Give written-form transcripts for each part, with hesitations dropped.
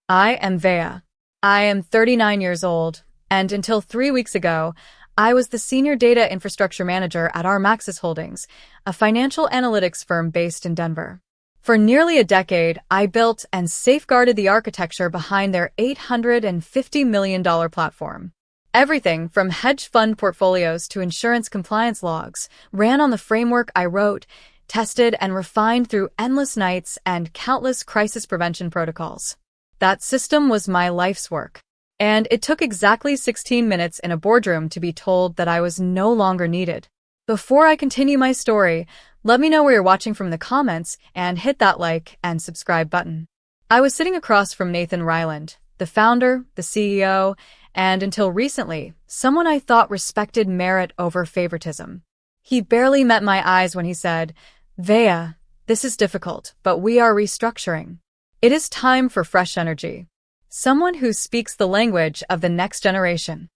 I am Vea. I am 39 years old, and until 3 weeks ago, I was the Senior Data Infrastructure Manager at Armaxis Holdings, a financial analytics firm based in Denver. For nearly a decade, I built and safeguarded the architecture behind their $850 million platform. Everything from hedge fund portfolios to insurance compliance logs ran on the framework I wrote, tested, and refined through endless nights and countless crisis prevention protocols. That system was my life's work. And it took exactly 16 minutes in a boardroom to be told that I was no longer needed. Before I continue my story, let me know where you're watching from in the comments and hit that like and subscribe button. I was sitting across from Nathan Ryland, the founder, the CEO, and until recently, someone I thought respected merit over favoritism. He barely met my eyes when he said, "Vea, this is difficult, but we are restructuring. It is time for fresh energy. Someone who speaks the language of the next generation."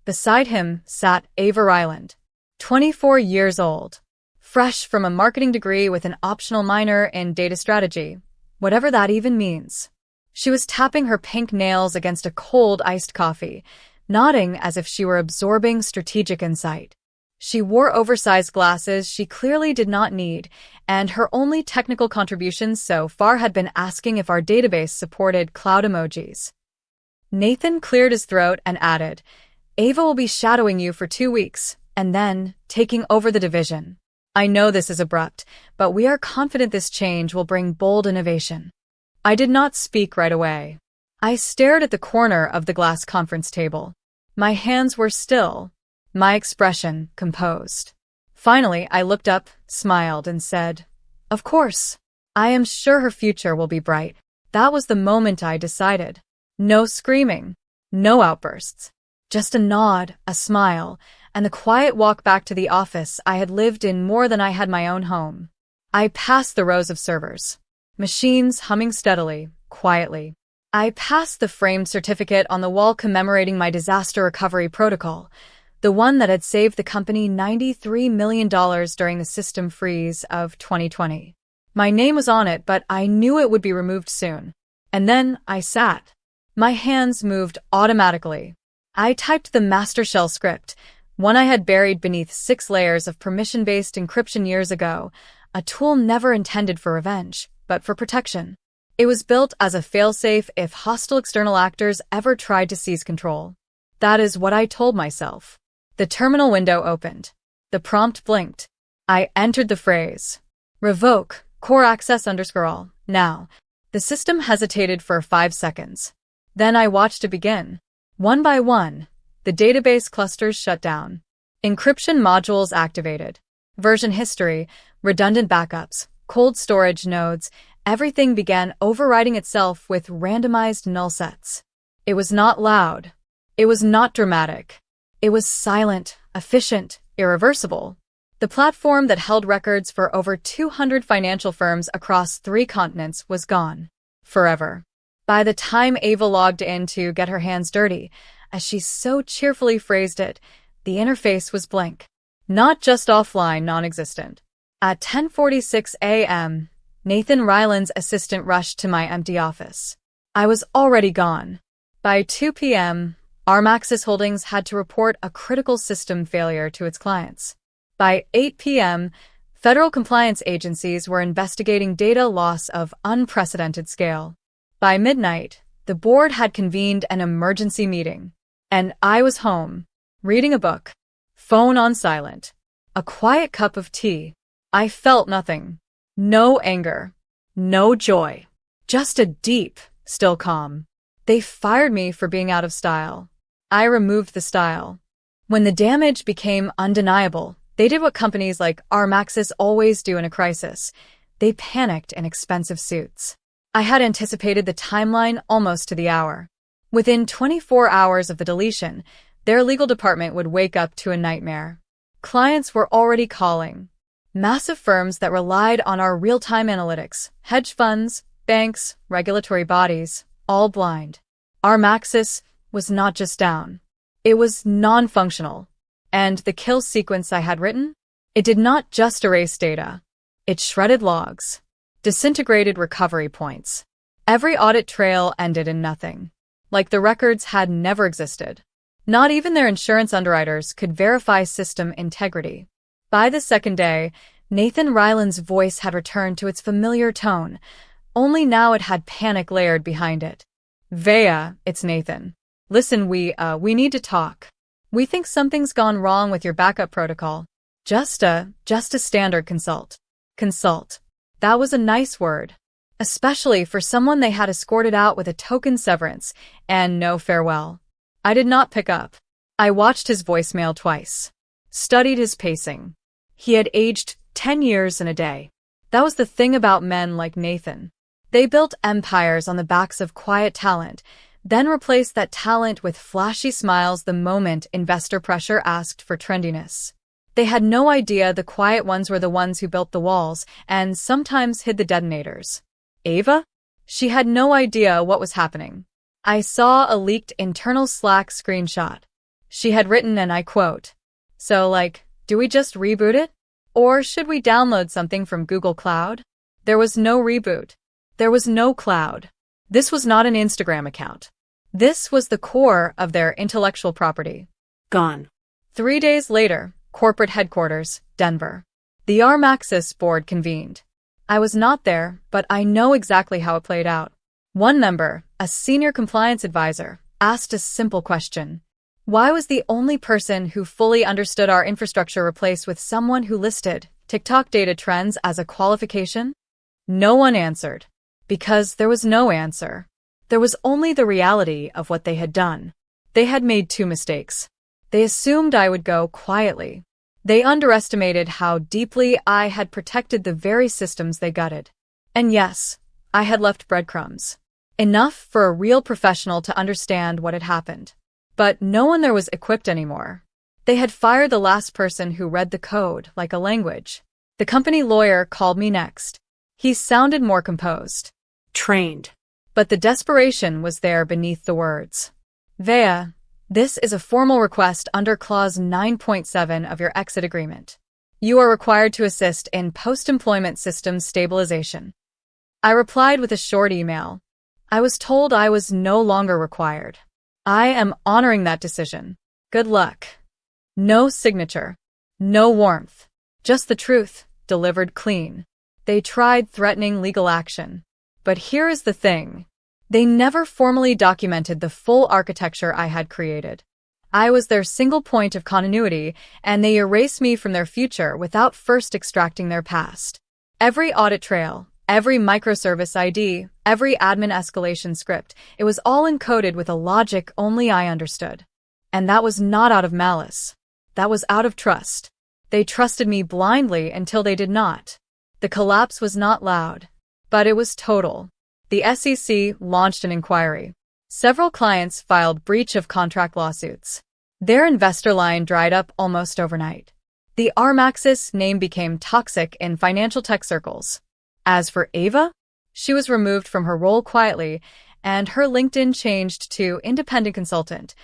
Beside him sat Ava Ryland, 24 years old, fresh from a marketing degree with an optional minor in data strategy, whatever that even means. She was tapping her pink nails against a cold iced coffee, nodding as if she were absorbing strategic insight. She wore oversized glasses she clearly did not need, and her only technical contributions so far had been asking if our database supported cloud emojis. Nathan cleared his throat and added, "Ava will be shadowing you for 2 weeks, and then taking over the division. I know this is abrupt, but we are confident this change will bring bold innovation." I did not speak right away. I stared at the corner of the glass conference table. My hands were still, my expression composed. Finally, I looked up, smiled, and said, "Of course. I am sure her future will be bright." That was the moment I decided. No screaming, no outbursts. Just a nod, a smile, and the quiet walk back to the office I had lived in more than I had my own home. I passed the rows of servers, machines humming steadily, quietly. I passed the framed certificate on the wall commemorating my disaster recovery protocol, the one that had saved the company $93 million during the system freeze of 2020. My name was on it, but I knew it would be removed soon. And then I sat. My hands moved automatically. I typed the master shell script, one I had buried beneath 6 layers of permission-based encryption years ago, a tool never intended for revenge, but for protection. It was built as a failsafe if hostile external actors ever tried to seize control. That is what I told myself. The terminal window opened. The prompt blinked. I entered the phrase, "Revoke, core access _all, now." The system hesitated for 5 seconds. Then I watched it begin. One by one, the database clusters shut down. Encryption modules activated. Version history, redundant backups, cold storage nodes, everything began overriding itself with randomized null sets. It was not loud. It was not dramatic. It was silent, efficient, irreversible. The platform that held records for over 200 financial firms across 3 continents was gone. Forever. By the time Ava logged in to get her hands dirty, as she so cheerfully phrased it, the interface was blank. Not just offline, non-existent. At 10:46 a.m., Nathan Ryland's assistant rushed to my empty office. I was already gone. By 2 p.m., Armaxis Holdings had to report a critical system failure to its clients. By 8 p.m., federal compliance agencies were investigating data loss of unprecedented scale. By midnight, the board had convened an emergency meeting, and I was home, reading a book, phone on silent, a quiet cup of tea. I felt nothing. No anger, no joy, just a deep, still calm. They fired me for being out of style. I removed the style. When the damage became undeniable, they did what companies like Armaxis always do in a crisis. They panicked in expensive suits. I had anticipated the timeline almost to the hour. Within 24 hours of the deletion, their legal department would wake up to a nightmare. Clients were already calling. Massive firms that relied on our real-time analytics, hedge funds, banks, regulatory bodies, all blind. Armaxis was not just down. It was non-functional. And the kill sequence I had written? It did not just erase data. It shredded logs, disintegrated recovery points, Every audit trail ended in nothing. Like the records had never existed. Not even their insurance underwriters could verify system integrity. By the second day, Nathan Ryland's voice had returned to its familiar tone, only now it had panic layered behind it. Vea, it's Nathan. Listen, we need to talk. We think something's gone wrong with your backup protocol. Just a standard consult. Consult. That was a nice word. Especially for someone they had escorted out with a token severance and no farewell. I did not pick up. I watched his voicemail twice. Studied his pacing. He had aged 10 years in a day. That was the thing about men like Nathan. They built empires on the backs of quiet talent, then replaced that talent with flashy smiles the moment investor pressure asked for trendiness. They had no idea the quiet ones were the ones who built the walls and sometimes hid the detonators. Ava? She had no idea what was happening. I saw a leaked internal Slack screenshot. She had written, and I quote, "So, do we just reboot it? Or should we download something from Google Cloud?" There was no reboot. There was no cloud. This was not an Instagram account. This was the core of their intellectual property. Gone. 3 days later, corporate headquarters, Denver. The Armaxis board convened. I was not there, but I know exactly how it played out. One member, a senior compliance advisor, asked a simple question. Why was the only person who fully understood our infrastructure replaced with someone who listed TikTok data trends as a qualification? No one answered. Because there was no answer. There was only the reality of what they had done. They had made 2 mistakes. They assumed I would go quietly. They underestimated how deeply I had protected the very systems they gutted. And yes, I had left breadcrumbs. Enough for a real professional to understand what had happened. But no one there was equipped anymore. They had fired the last person who read the code like a language. The company lawyer called me next. He sounded more composed. Trained. But the desperation was there beneath the words. Vea, this is a formal request under Clause 9.7 of your exit agreement. You are required to assist in post-employment systems stabilization. I replied with a short email. I was told I was no longer required. I am honoring that decision. Good luck. No signature. No warmth. Just the truth, delivered clean. They tried threatening legal action. But here is the thing. They never formally documented the full architecture I had created. I was their single point of continuity, and they erased me from their future without first extracting their past. Every audit trail, every microservice ID, every admin escalation script, it was all encoded with a logic only I understood. And that was not out of malice. That was out of trust. They trusted me blindly until they did not. The collapse was not loud, but it was total. The SEC launched an inquiry. Several clients filed breach of contract lawsuits. Their investor line dried up almost overnight. The Armaxis name became toxic in financial tech circles. As for Ava, she was removed from her role quietly, and her LinkedIn changed to independent consultant,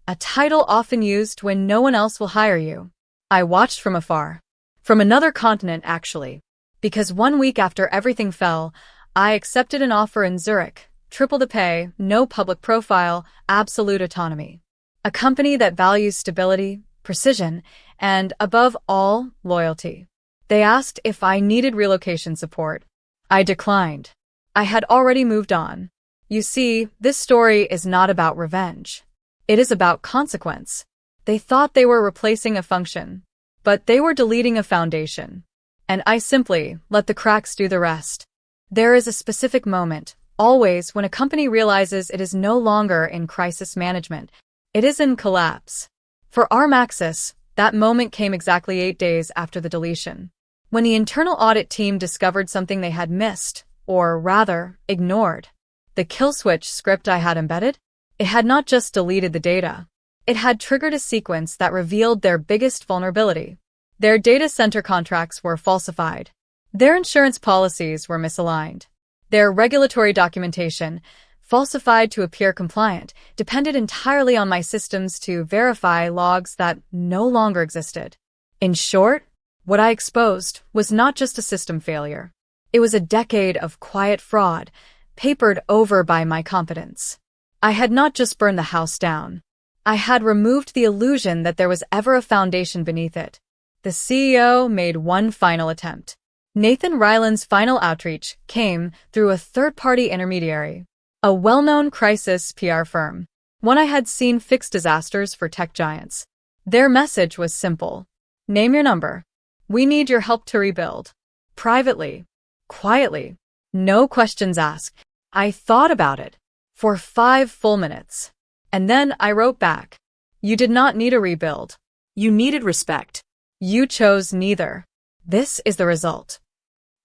a title often used when no one else will hire you. I watched from afar. From another continent, actually. Because 1 week after everything fell, I accepted an offer in Zurich, triple the pay, no public profile, absolute autonomy. A company that values stability, precision, and, above all, loyalty. They asked if I needed relocation support. I declined. I had already moved on. You see, this story is not about revenge. It is about consequence. They thought they were replacing a function, but they were deleting a foundation. And I simply let the cracks do the rest. There is a specific moment, always, when a company realizes it is no longer in crisis management. It is in collapse. For Armaxis, that moment came exactly 8 days after the deletion. When the internal audit team discovered something they had missed, or rather, ignored. The kill switch script I had embedded? It had not just deleted the data. It had triggered a sequence that revealed their biggest vulnerability. Their data center contracts were falsified. Their insurance policies were misaligned. Their regulatory documentation, falsified to appear compliant, depended entirely on my systems to verify logs that no longer existed. In short, what I exposed was not just a system failure. It was a decade of quiet fraud, papered over by my competence. I had not just burned the house down. I had removed the illusion that there was ever a foundation beneath it. The CEO made one final attempt. Nathan Ryland's final outreach came through a third-party intermediary, a well-known crisis PR firm, one I had seen fix disasters for tech giants. Their message was simple. Name your number. We need your help to rebuild. Privately. Quietly. No questions asked. I thought about it for 5 full minutes. And then I wrote back. You did not need a rebuild. You needed respect. You chose neither. This is the result.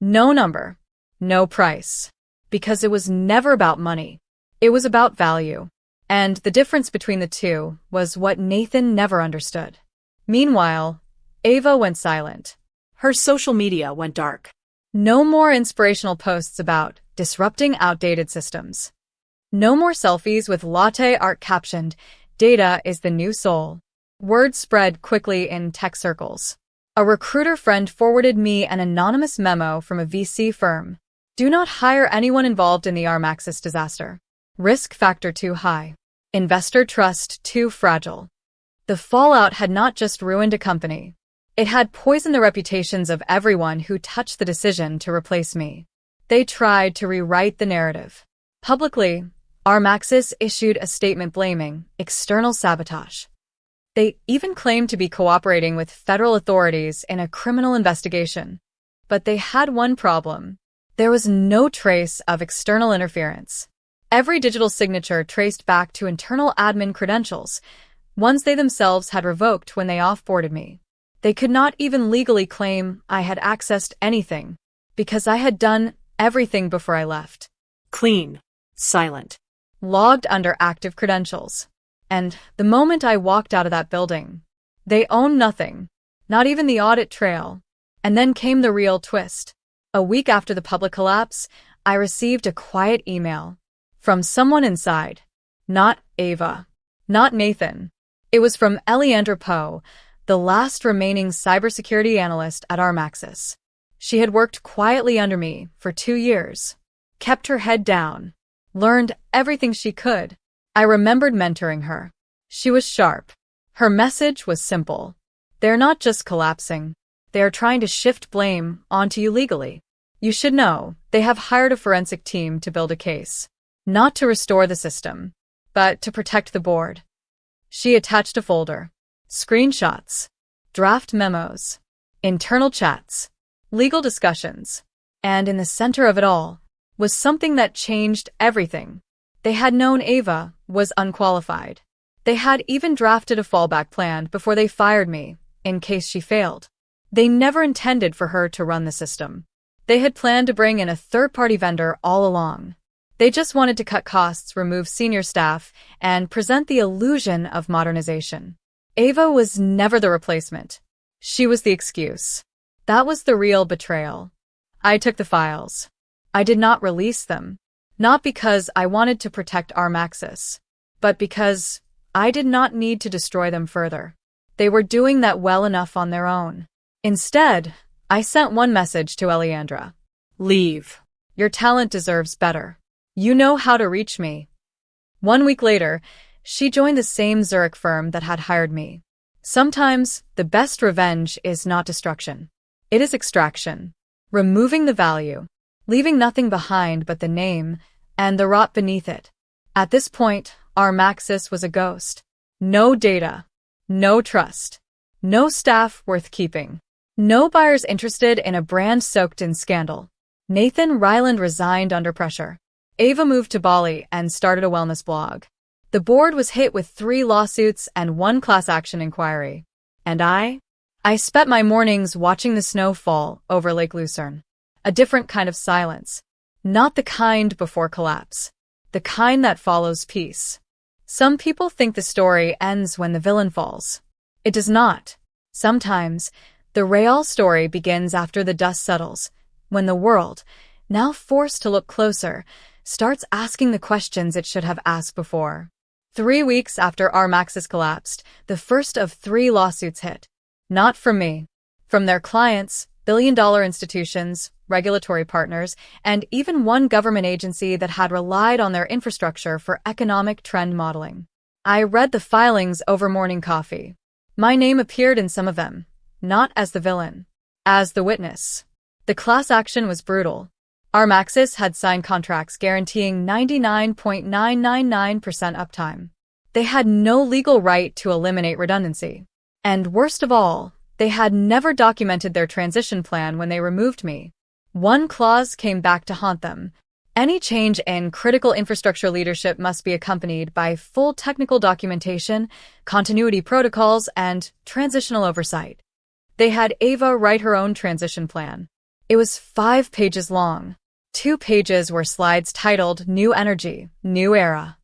No number. No price. Because it was never about money. It was about value. And the difference between the two was what Nathan never understood. Meanwhile, Ava went silent. Her social media went dark. No more inspirational posts about disrupting outdated systems. No more selfies with latte art captioned, "Data is the new soul." Word spread quickly in tech circles. A recruiter friend forwarded me an anonymous memo from a VC firm. Do not hire anyone involved in the Armaxis disaster. Risk factor too high. Investor trust too fragile. The fallout had not just ruined a company. It had poisoned the reputations of everyone who touched the decision to replace me. They tried to rewrite the narrative. Publicly, Armaxis issued a statement blaming external sabotage. They even claimed to be cooperating with federal authorities in a criminal investigation. But they had one problem. There was no trace of external interference. Every digital signature traced back to internal admin credentials, ones they themselves had revoked when they offboarded me. They could not even legally claim I had accessed anything, because I had done everything before I left. Clean. Silent. Logged under active credentials. And the moment I walked out of that building, they owned nothing, not even the audit trail. And then came the real twist. A week after the public collapse, I received a quiet email from someone inside. Not Ava. Not Nathan. It was from Eliandra Poe, the last remaining cybersecurity analyst at Armaxis. She had worked quietly under me for 2 years, kept her head down, learned everything she could. I remembered mentoring her. She was sharp. Her message was simple. They're not just collapsing. They are trying to shift blame onto you legally. You should know, they have hired a forensic team to build a case. Not to restore the system, but to protect the board. She attached a folder. Screenshots. Draft memos. Internal chats. Legal discussions. And in the center of it all was something that changed everything. They had known Ava was unqualified. They had even drafted a fallback plan before they fired me, in case she failed. They never intended for her to run the system. They had planned to bring in a third-party vendor all along. They just wanted to cut costs, remove senior staff, and present the illusion of modernization. Ava was never the replacement. She was the excuse. That was the real betrayal. I took the files. I did not release them. Not because I wanted to protect Armaxis, but because I did not need to destroy them further. They were doing that well enough on their own. Instead, I sent one message to Eliandra. Leave. Your talent deserves better. You know how to reach me. 1 week later, she joined the same Zurich firm that had hired me. Sometimes, the best revenge is not destruction. It is extraction. Removing the value. Leaving nothing behind but the name and the rot beneath it. At this point, Armaxis was a ghost. No data. No trust. No staff worth keeping. No buyers interested in a brand soaked in scandal. Nathan Ryland resigned under pressure. Ava moved to Bali and started a wellness blog. The board was hit with 3 lawsuits and 1 class action inquiry. And I spent my mornings watching the snow fall over Lake Lucerne. A different kind of silence. Not the kind before collapse. The kind that follows peace. Some people think the story ends when the villain falls. It does not. Sometimes, the real story begins after the dust settles, when the world, now forced to look closer, starts asking the questions it should have asked before. 3 weeks after Armaxis collapsed, the first of 3 lawsuits hit. Not from me. From their clients, billion-dollar institutions, regulatory partners, and even one government agency that had relied on their infrastructure for economic trend modeling. I read the filings over morning coffee. My name appeared in some of them, not as the villain, as the witness. The class action was brutal. Armaxis had signed contracts guaranteeing 99.999% uptime. They had no legal right to eliminate redundancy. And worst of all, they had never documented their transition plan when they removed me. One clause came back to haunt them. Any change in critical infrastructure leadership must be accompanied by full technical documentation, continuity protocols, and transitional oversight. They had Ava write her own transition plan. It was 5 pages long. 2 pages were slides titled New Energy, New Era.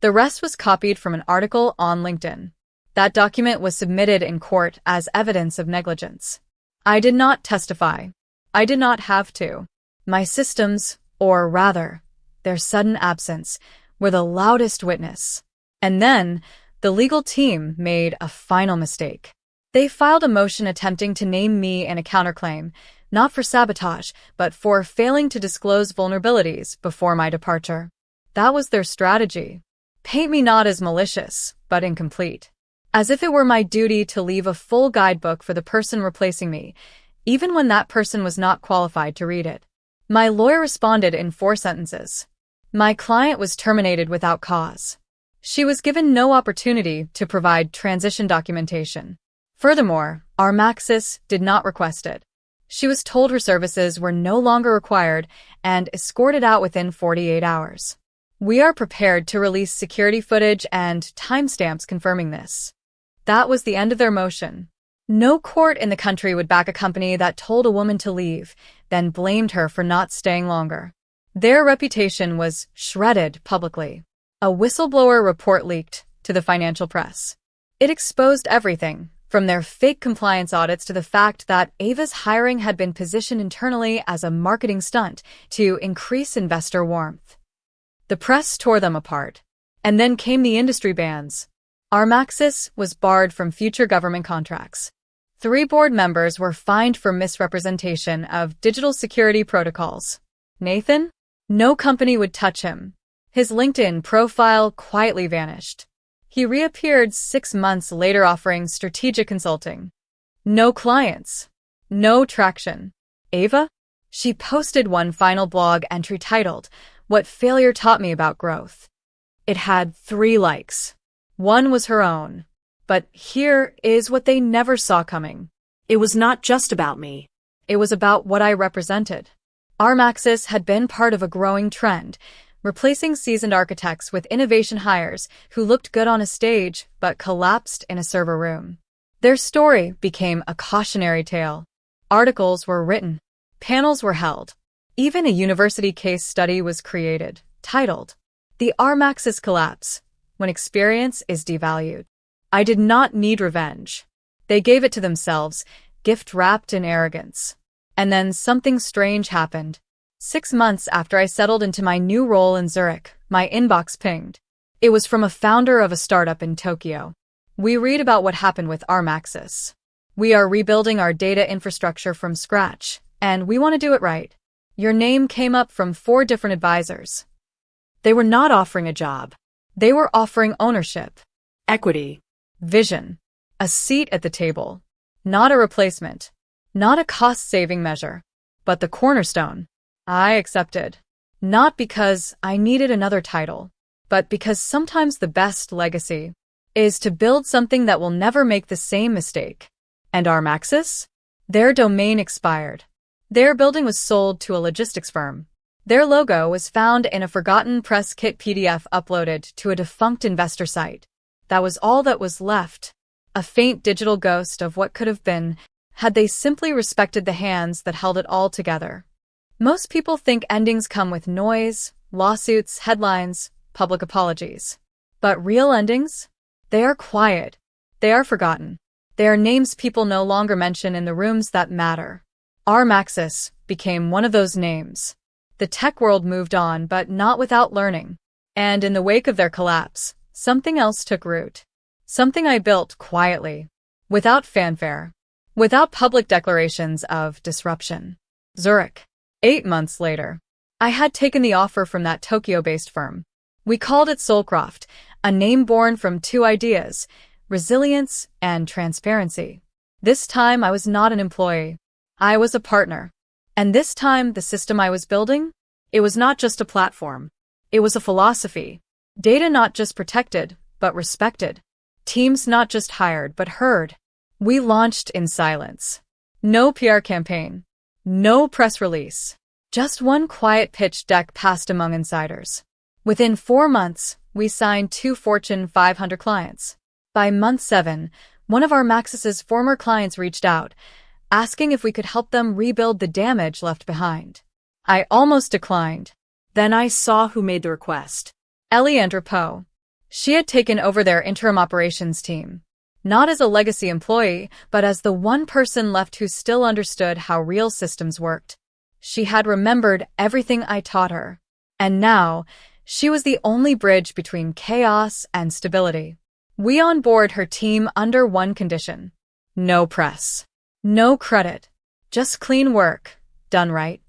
The rest was copied from an article on LinkedIn. That document was submitted in court as evidence of negligence. I did not testify. I did not have to. My systems, or rather, their sudden absence, were the loudest witness. And then, the legal team made a final mistake. They filed a motion attempting to name me in a counterclaim, not for sabotage, but for failing to disclose vulnerabilities before my departure. That was their strategy. Paint me not as malicious, but incomplete. As if it were my duty to leave a full guidebook for the person replacing me, even when that person was not qualified to read it. My lawyer responded in 4 sentences. My client was terminated without cause. She was given no opportunity to provide transition documentation. Furthermore, Armaxis did not request it. She was told her services were no longer required and escorted out within 48 hours. We are prepared to release security footage and timestamps confirming this. That was the end of their motion. No court in the country would back a company that told a woman to leave, then blamed her for not staying longer. Their reputation was shredded publicly. A whistleblower report leaked to the financial press. It exposed everything, from their fake compliance audits to the fact that Ava's hiring had been positioned internally as a marketing stunt to increase investor warmth. The press tore them apart. And then came the industry bans. Armaxis was barred from future government contracts. 3 board members were fined for misrepresentation of digital security protocols. Nathan? No company would touch him. His LinkedIn profile quietly vanished. He reappeared 6 months later offering strategic consulting. No clients. No traction. Ava? She posted one final blog entry titled, What Failure Taught Me About Growth. It had 3 likes. One was her own. But here is what they never saw coming. It was not just about me. It was about what I represented. Armaxis had been part of a growing trend, replacing seasoned architects with innovation hires who looked good on a stage but collapsed in a server room. Their story became a cautionary tale. Articles were written. Panels were held. Even a university case study was created, titled, The Armaxis Collapse, When Experience is Devalued. I did not need revenge. They gave it to themselves, gift-wrapped in arrogance. And then something strange happened. 6 months after I settled into my new role in Zurich, my inbox pinged. It was from a founder of a startup in Tokyo. We read about what happened with Armaxis. We are rebuilding our data infrastructure from scratch, and we want to do it right. Your name came up from 4 different advisors. They were not offering a job. They were offering ownership, Equity. vision, a seat at the table. Not a replacement, not a cost-saving measure, but the cornerstone. I accepted. Not because I needed another title, but because sometimes the best legacy is to build something that will never make the same mistake. And Armaxis? Their domain expired. Their building was sold to a logistics firm. Their logo was found in a forgotten press kit PDF uploaded to a defunct investor site. That was all that was left. A faint digital ghost of what could have been, had they simply respected the hands that held it all together. Most people think endings come with noise, lawsuits, headlines, public apologies. But real endings? They are quiet. They are forgotten. They are names people no longer mention in the rooms that matter. Armaxis became one of those names. The tech world moved on, but not without learning. And in the wake of their collapse, something else took root. Something I built quietly, without fanfare, without public declarations of disruption. Zurich. 8 months later, I had taken the offer from that Tokyo-based firm. We called it Soulcroft, a name born from two ideas: resilience and transparency. This time I was not an employee. I was a partner. And this time the system I was building? It was not just a platform. It was a philosophy. Data not just protected, but respected. Teams not just hired, but heard. We launched in silence. No PR campaign. No press release. Just one quiet pitch deck passed among insiders. Within 4 months, we signed 2 Fortune 500 clients. By month 7, one of our Maxis's former clients reached out, asking if we could help them rebuild the damage left behind. I almost declined. Then I saw who made the request. Eliandra Poe. She had taken over their interim operations team. Not as a legacy employee, but as the one person left who still understood how real systems worked. She had remembered everything I taught her. And now, she was the only bridge between chaos and stability. We onboard her team under one condition: no press. No credit. Just clean work, done right.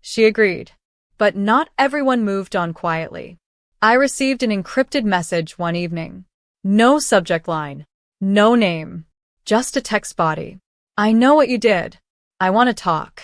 She agreed. But not everyone moved on quietly. I received an encrypted message one evening. No subject line. No name. Just a text body. I know what you did. I want to talk.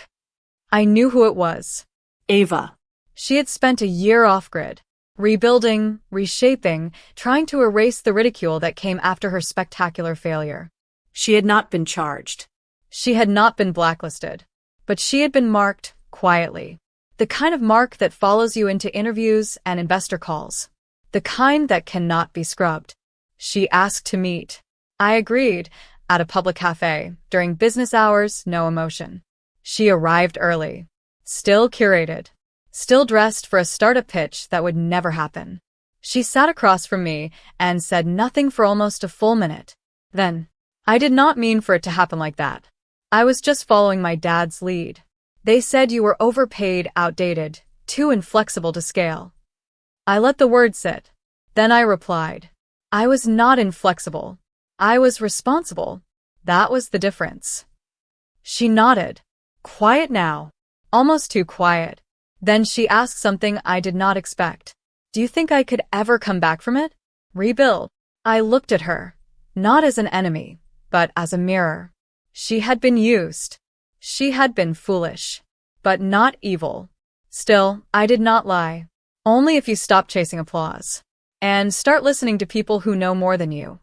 I knew who it was. Ava. She had spent a year off-grid, rebuilding, reshaping, trying to erase the ridicule that came after her spectacular failure. She had not been charged. She had not been blacklisted. But she had been marked, quietly. The kind of mark that follows you into interviews and investor calls. The kind that cannot be scrubbed. She asked to meet. I agreed, at a public cafe, during business hours, no emotion. She arrived early. Still curated. Still dressed for a startup pitch that would never happen. She sat across from me and said nothing for almost a full minute. Then, I did not mean for it to happen like that. I was just following my dad's lead. They said you were overpaid, outdated, too inflexible to scale. I let the word sit. Then I replied. I was not inflexible. I was responsible. That was the difference. She nodded. Quiet now. Almost too quiet. Then she asked something I did not expect. Do you think I could ever come back from it? Rebuild? I looked at her. Not as an enemy, but as a mirror. She had been used. She had been foolish. But not evil. Still, I did not lie. Only if you stop chasing applause. And start listening to people who know more than you.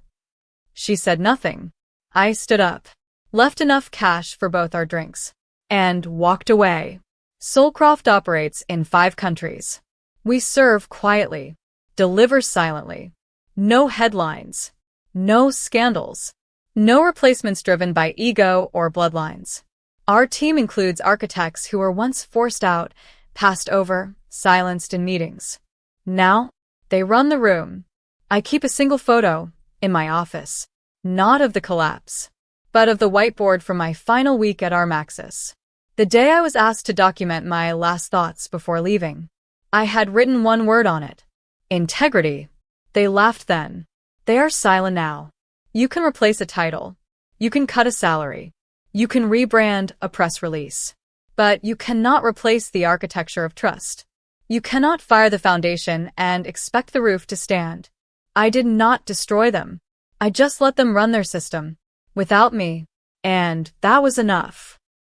She said nothing. I stood up. Left enough cash for both our drinks. And walked away. Soulcroft operates in 5 countries. We serve quietly. Deliver silently. No headlines. No scandals. No replacements driven by ego or bloodlines. Our team includes architects who were once forced out, passed over, silenced in meetings. Now, they run the room. I keep a single photo, in my office. Not of the collapse, but of the whiteboard from my final week at our Maxis. The day I was asked to document my last thoughts before leaving. I had written one word on it. Integrity. They laughed then. They are silent now. You can replace a title. You can cut a salary. You can rebrand a press release. But you cannot replace the architecture of trust. You cannot fire the foundation and expect the roof to stand. I did not destroy them. I just let them run their system. Without me. And that was enough.